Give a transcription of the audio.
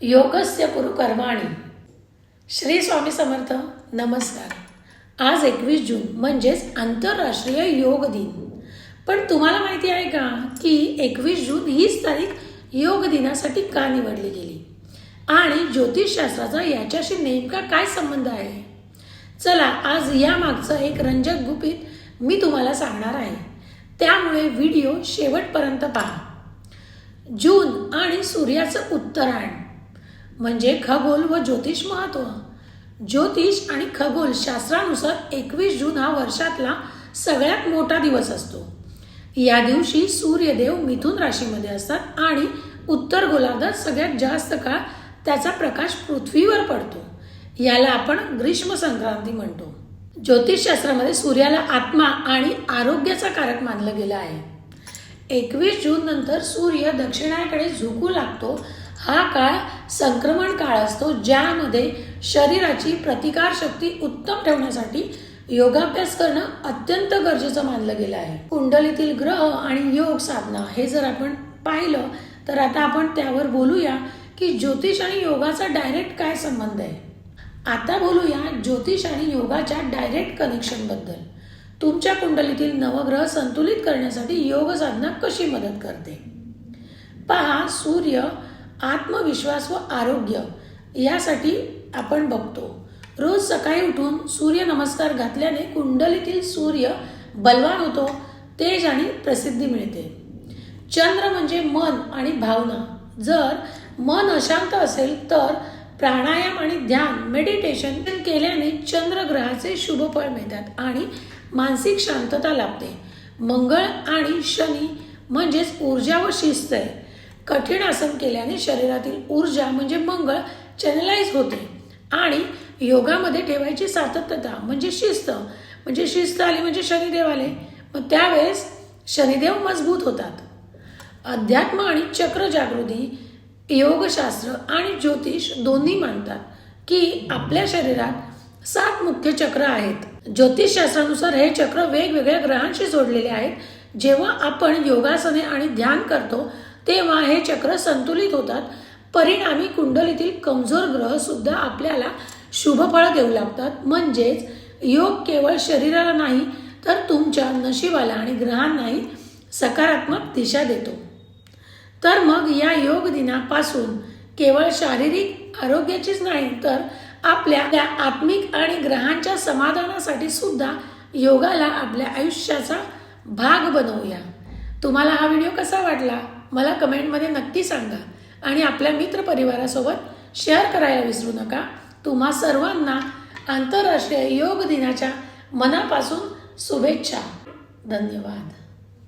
योगस्य कुरु कर्माणि. श्री स्वामी समर्थ. नमस्कार. आज 21 जून म्हणजेच आंतरराष्ट्रीय योग दिन. पण तुम्हाला माहिती आहे का की 21 जून हीच तारीख योग दिनासाठी का निवडली गेली आणि ज्योतिषशास्त्राचा याच्याशी नेमका काय संबंध आहे? चला आज या मागचं एक रंजक गुपित मी तुम्हाला सांगणार आहे, त्यामुळे व्हिडिओ शेवटपर्यंत पहा. जून आणि सूर्याचं उत्तरायण म्हणजे खगोल व ज्योतिष महत्व. ज्योतिष आणि खगोल शास्त्रानुसार 21 जून हा वर्षातला सगळ्यात मोठा दिवस असतो. या दिवशी सूर्यदेव मिथुन राशीमध्ये असतात आणि उत्तर गोलार्धात सगळ्यात जास्त काळ त्याचा प्रकाश पृथ्वीवर पडतो. याला आपण ग्रीष्म संक्रांती म्हणतो. ज्योतिषशास्त्रामध्ये सूर्याला आत्मा आणि आरोग्याचा कारक मानलं गेलं आहे. 21 जून नंतर सूर्य दक्षिणेकडे झुकू लागतो. हा काळ संक्रमण काळ असतो, ज्यामध्ये शरीराची प्रतिकारशक्ती उत्तम ठेवण्यासाठी योगाभ्यास करणं अत्यंत गरजेचं मानलं गेलं आहे. कुंडलीतील ग्रह आणि योग साधना हे जर आपण पाहिलं तर आता आपण त्यावर बोलूया की ज्योतिष आणि योगाचा डायरेक्ट काय संबंध आहे. आता बोलूया ज्योतिष आणि योगाच्या डायरेक्ट कनेक्शन बद्दल. तुमच्या कुंडलीतील नवग्रह संतुलित करण्यासाठी योग साधना कशी मदत करते पहा. सूर्य आत्मविश्वास व आरोग्य यासाठी आपण बघतो. रोज सकाळी उठून सूर्य नमस्कार घातल्याने कुंडलीतील सूर्य बलवान होतो, तेज आणि प्रसिद्धी मिळते. चंद्र म्हणजे मन आणि भावना. जर मन अशांत असेल तर प्राणायाम आणि ध्यान मेडिटेशन केल्याने चंद्रग्रहाचे शुभ फळ मिळतात आणि मानसिक शांतता लाभते. मंगळ आणि शनी म्हणजेच ऊर्जा व शिस्त आहे. कठीण आसन केल्याने शरीरातील ऊर्जा म्हणजे मंगळ चॅनलाइज होते आणि योगामध्ये ठेवायची सातत्यता म्हणजे शिस्त आली म्हणजे शनिदेव आले, मग त्यावेळेस शनिदेव मजबूत होतात. अध्यात्म आणि चक्र जागृती योगशास्त्र आणि ज्योतिष दोन्ही मानतात की आपल्या शरीरात 7 मुख्य चक्र आहेत. ज्योतिषशास्त्रानुसार हे चक्र वेगवेगळ्या ग्रहांशी जोडलेले आहेत. जेव्हा आपण योगासने आणि ध्यान करतो तेव्हा हे चक्र संतुलित होतात. परिणामी कुंडलीतील कमजोर ग्रह सुद्धा आपल्याला शुभ फळ देऊ लागतात. म्हणजेच योग केवळ शरीराला नाही तर तुमच्या नशिबाला आणि ग्रहांनाही सकारात्मक दिशा देतो. तर मग या योग दिनापासून केवळ शारीरिक आरोग्याचीच नाही तर आपल्या आत्मिक आणि ग्रहांच्या समाधानासाठी सुद्धा योगाला आपल्या आयुष्याचा भाग बनवूया. तुम्हाला हा व्हिडिओ कसा वाटला मला कमेंटमध्ये नक्की सांगा आणि आपल्या मित्रपरिवारासोबत शेअर करायला विसरू नका. तुम्हा सर्वांना आंतरराष्ट्रीय योग दिनाच्या मनापासून शुभेच्छा. धन्यवाद.